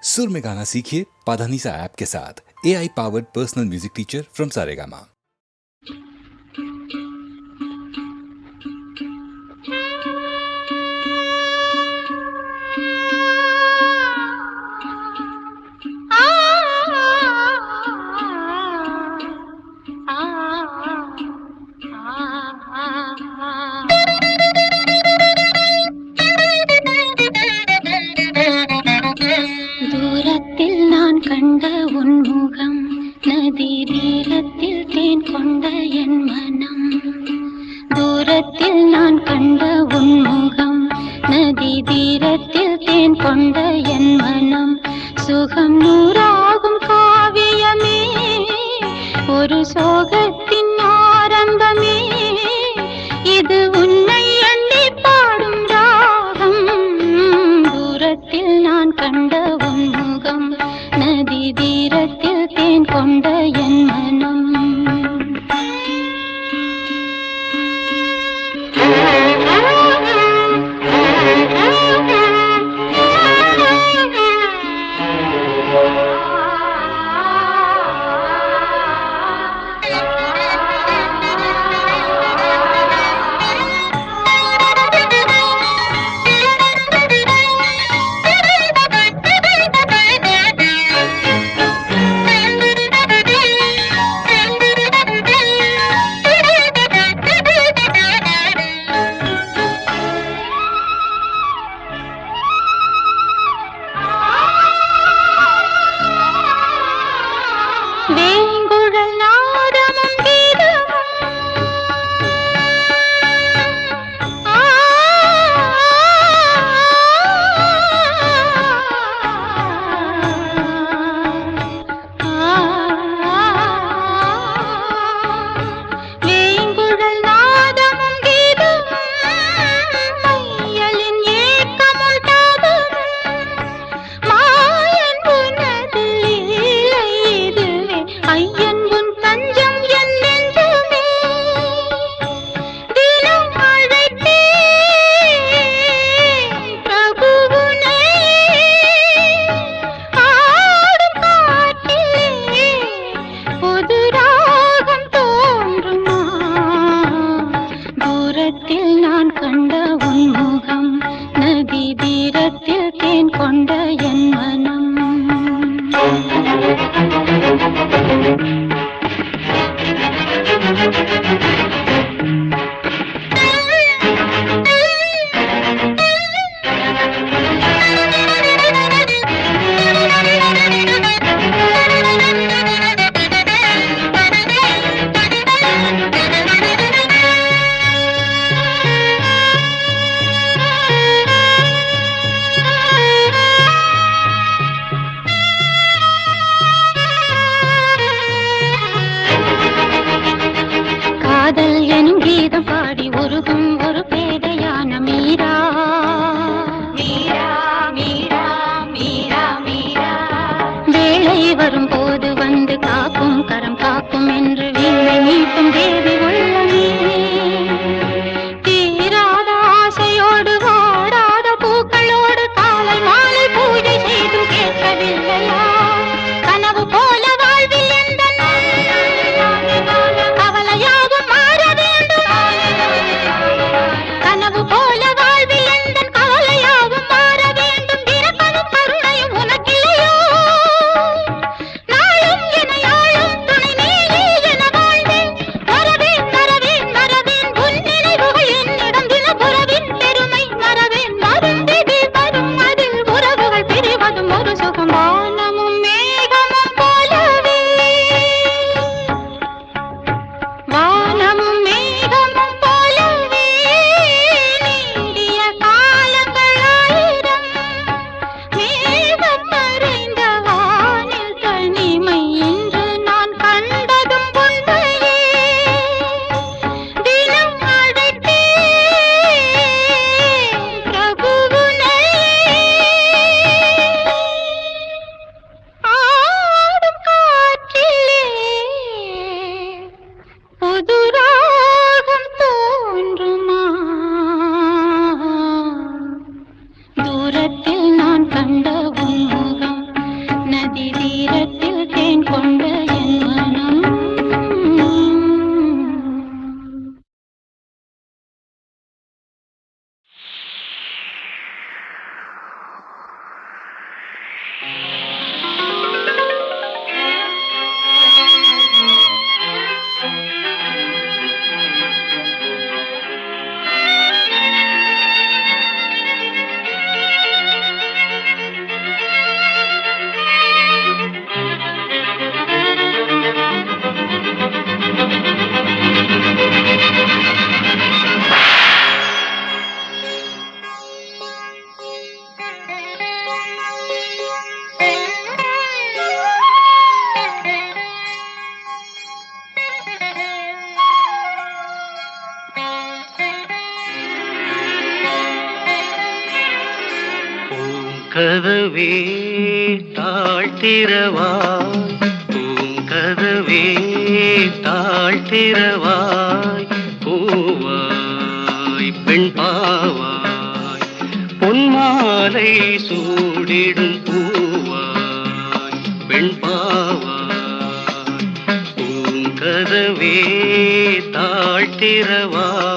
सुर में गाना सीखिए पाधानीसा ऐप के साथ। AI powered personal music teacher from Saregama. தூரத்தில் நான் கண்ட உன் முகம், நதி தீரத்தில் தேன் கொண்ட என் மனம். தூரத்தில் நான் கண்ட உன் முகம், நதி தீரத்தில் தேன் கொண்ட என் மனம். சுகம் நூறாகும் காவியமே, ஒரு சோகத்தின் ஆரம்பமே. இது உன்னை எண்ணி பாடும் ராகம். தூரத்தில் நான் கண்ட உன் முகம், நதி தீரத்தில் தேன் கொண்ட என் மனம். பூங்கதவே தாழ்த்திரவாய், பூங்கதவே தாழ்த்திரவாய், பூவாய் பெண் பாவாய், பொன்மாலை சூடிடும் பூவாய் பெண் பாவாய், பூங்கதவே தாழ்த்திரவாய்.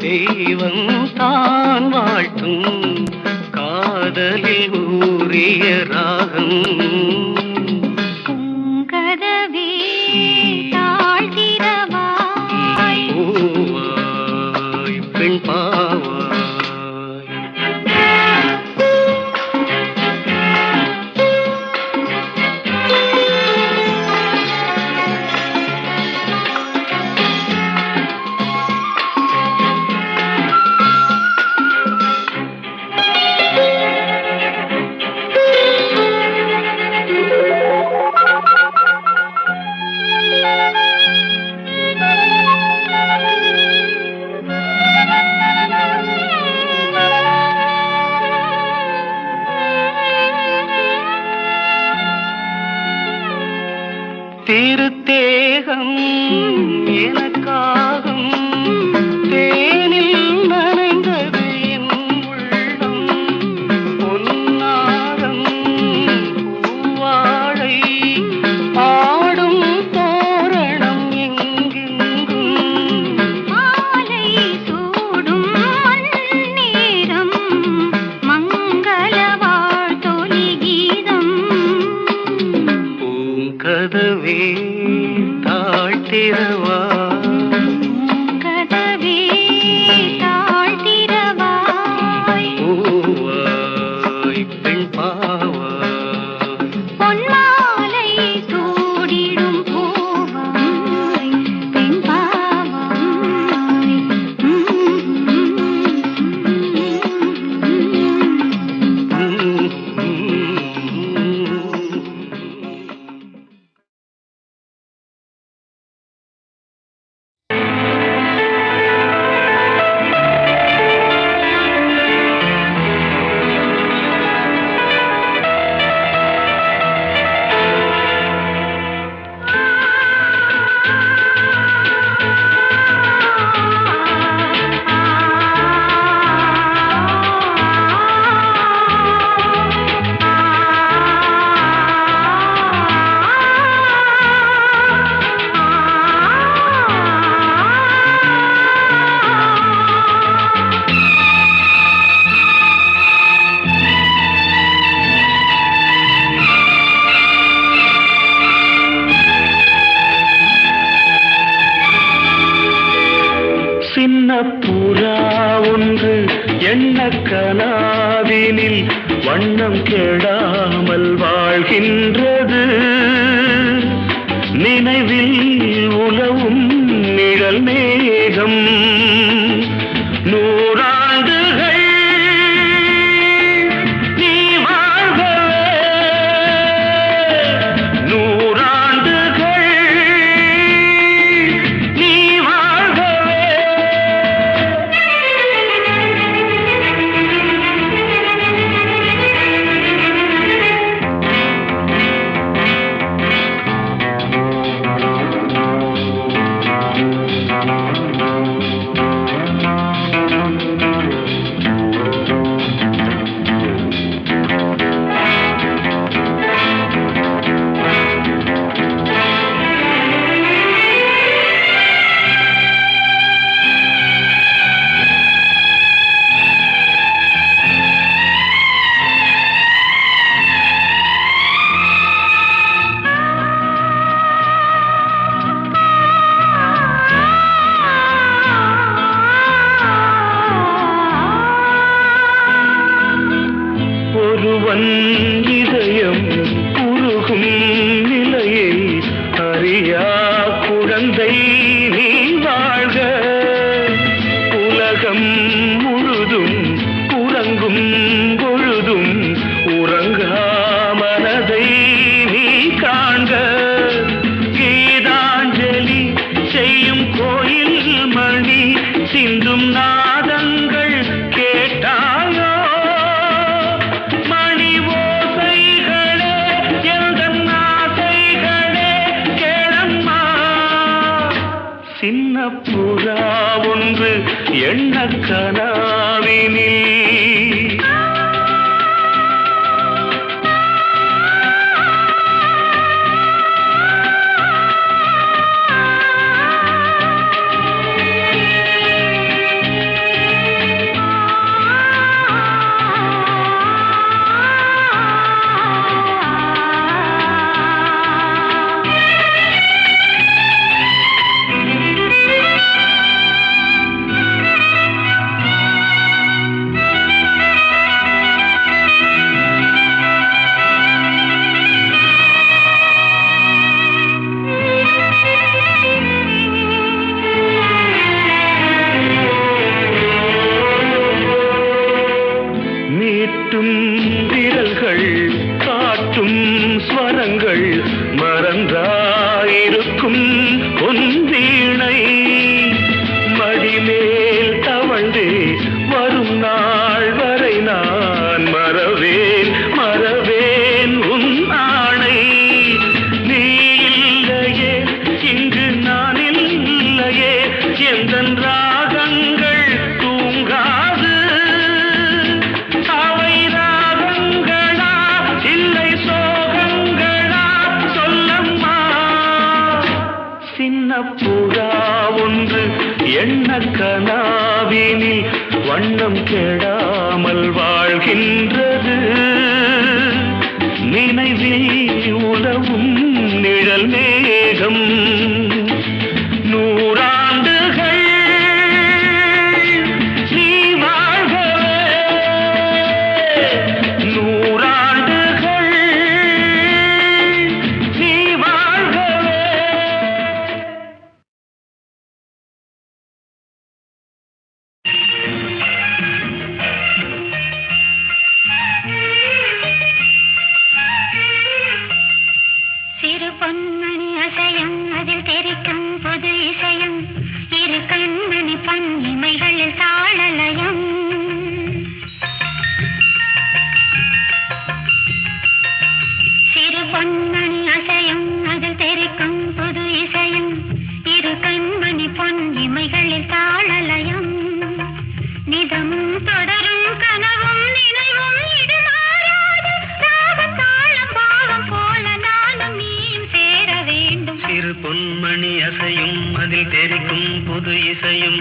தெய்வம் தான் வாழ்த்தும் காதலில் ஊறிய ராகம், பூங்கதவே தாழ்த்திரவாய், பூவாய் பெண் பாவாய். திருத்தேகம் எனக்காகும், தேனில் நனைந்தது என் உள்ளம், பொன்னாரம் பூவாழை ஆடும் தோரணம் எங்கெங்கும், மாலை சூடும் மண்ணேரம் மங்கள வாழ்த்தொலி கீதம், பூங்கதவே தாழ்த்திரவாய், பூங்கதவே தாழ்த்திரவாய், பூவாய் பெண் பாவாய், பொன்மாலை சூடிடும் பூவாய் பெண் பாவாய். சின்ன புறா ஒன்று எண்ண கனாவினில் விரல்கள் காட்டும் ஸ்வரங்கள் மறந்தாயிருக்கும் பொன்வீணை மடிமேல் தவழ்ந்தே வரும் நாள் வரை நான் மறவேன் உன் ஆணை நீ இல்லையே இங்கு நான் இல்லையே எந்தன் ராகங்கள் தூங்காது புறா ஒன்று எண்ண கனாவினில் வண்ணம் கெடாமல் வாழ்கின்றது நினைவில் உலவும் நிழல் மேகம் நூறாண்டுகள் நீ வாழ்கவே நூறாண்டுகள் நீ வாழ்கவே. சிறு பொன்மணி அசையும் அதில் தெரிக்கும் புது இசையும் இரு கண்மணி பொன் இமைகளில் தாளலயம் சிறு பொன்மணி அசையும் அதில் தெரிக்கும் புது இசையும் இரு கண்மணி பொன் இமைகளில் தாளலயம் நிதமும் தொடரும் கனவும் நினைவும் இது மாறாது ராகம் தாளம் பாவம் போல நானும் நீயும் சேர வேண்டும் சிறு பொன்மணி அசையும் அதில் தெரிக்கும் புது இசையும்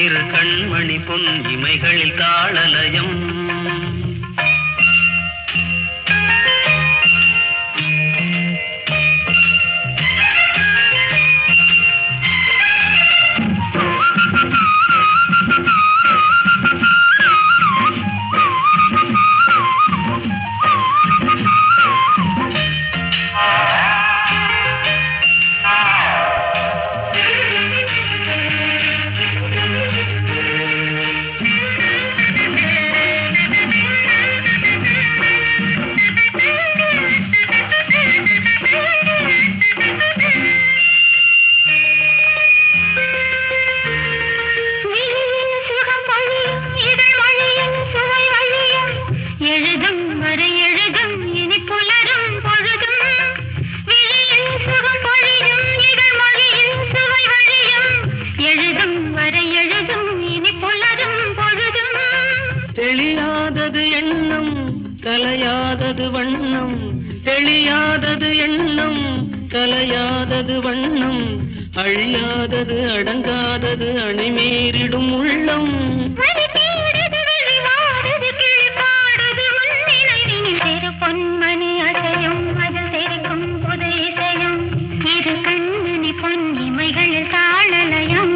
இரு கண்மணி பொன் இமைகளில் தாளலயம் தெளியாதது எண்ணம் கலையாதது வண்ணம் தெளியாதது எண்ணம் கலையாதது வண்ணம் அழியாதது அடங்காதது அணிமீறிடும் உள்ளம் பொன்மணி அசையும் அதில் தெரிக்கும் புது இசையும் இரு கண்மணி பொன் இமைகளில் தாளலயம்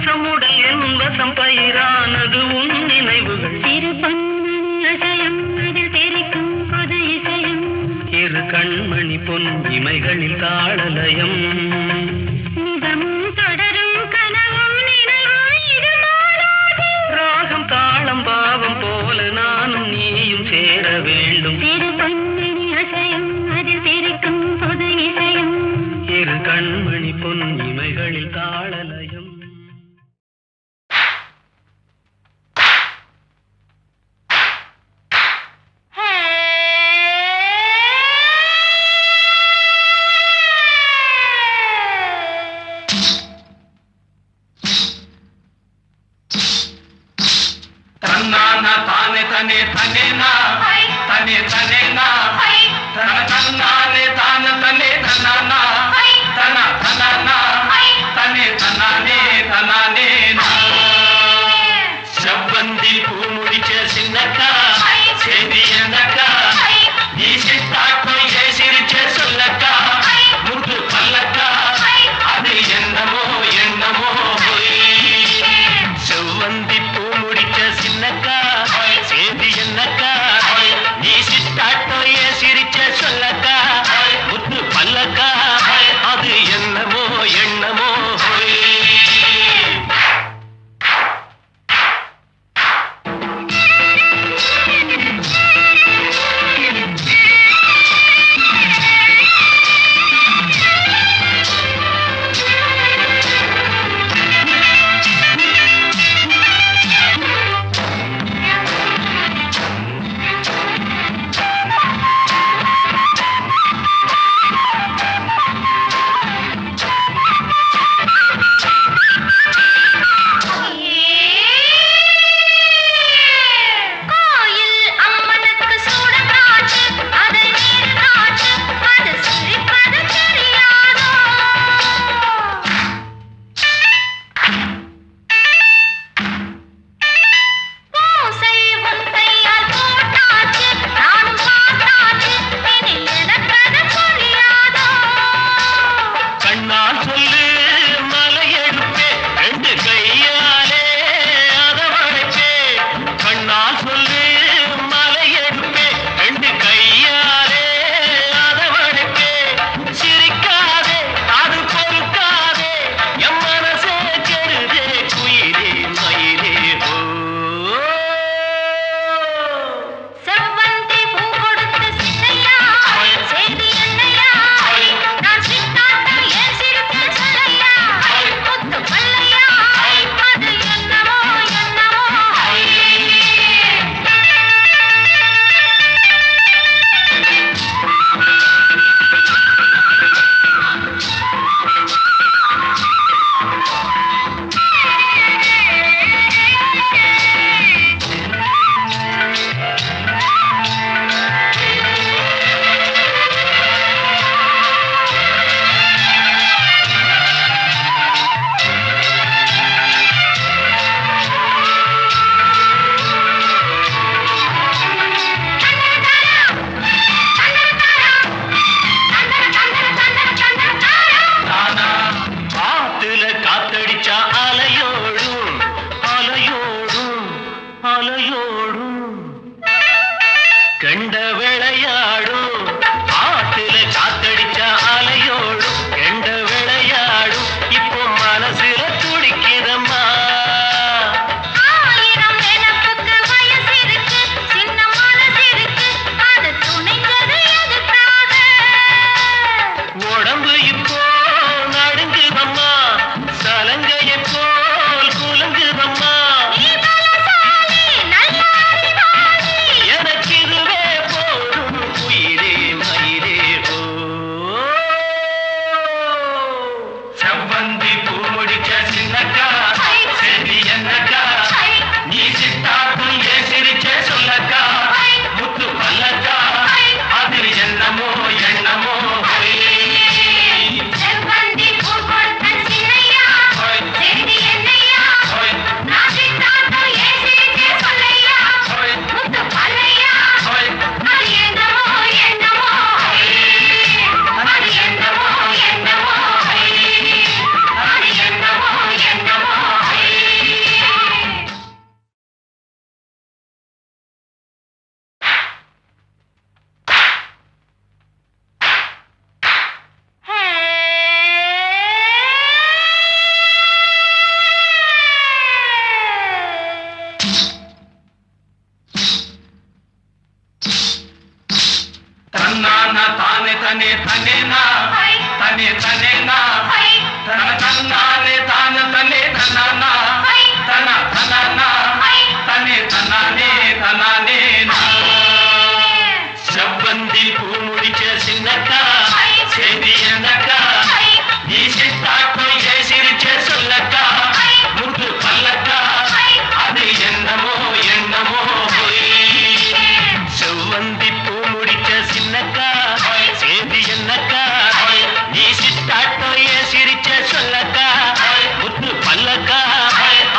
பாசமுடன் என் வசம் பயிரானது உன் நினைவுகள். சிறு பொன்மணி அசையும் அதில் தெரிக்கும் புது இசையும். இரு கண்மணி பொன் இமைகளில் தாளலயம். நிதமும் தொடரும் கனவும் நினைவும் இது மாறாது. ராகம் தாளம் பாவம் போல நானும் நீயும் சேர வேண்டும். சிறு பொன்மணி அசையும் அதில் தெரிக்கும் புது இசையும். இரு கண்மணி பொன் இமைகளில் தாளலயம். தன்னானா தானே தனே தனேனா தனே தனேனா தன தன்னானே தான தனே தன்னானா தன தனானா தனே தனானே தனானே செவ்வந்தி பூ முடிச்ச சின்னக்கா சேதி என்னக்கா நீ சித்தாக்கோ ஏ சிரிச்ச சொல்லக்கா முத்து பல்லக்கா அது என்னமோ என்னமோ செவ்வந்தி பூ முடிச்ச சின்னக்கா சேதி என்னக்கா நீ சித்தாட்டோ ஏ சிரிச்ச சொல்லக்கா முத்து பல்லக்கா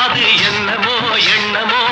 அது என்னமோ எண்ணமோ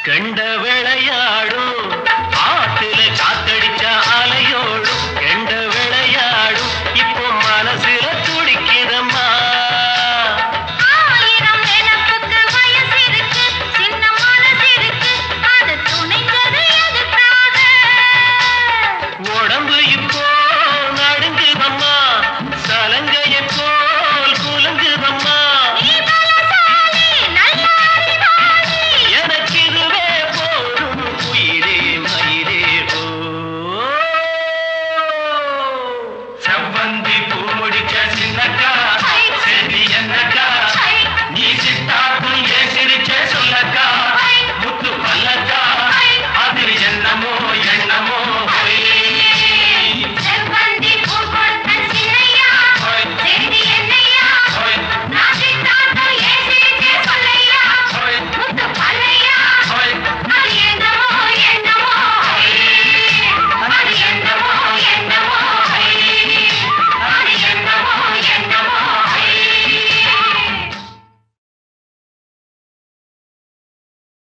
கண்ட விளையாடும் ஆத்துல காத்தடிச்ச அலையோடும் கண்ட விளையாடும் இப்போ மனசுல துடிக்குதம்மா ஆயிரம் நினைப்புக்கு வயசு இருக்கு சின்ன மனசு இருக்கு அது துணைஞ்சது எதுக்காக உடம்பு இப்போ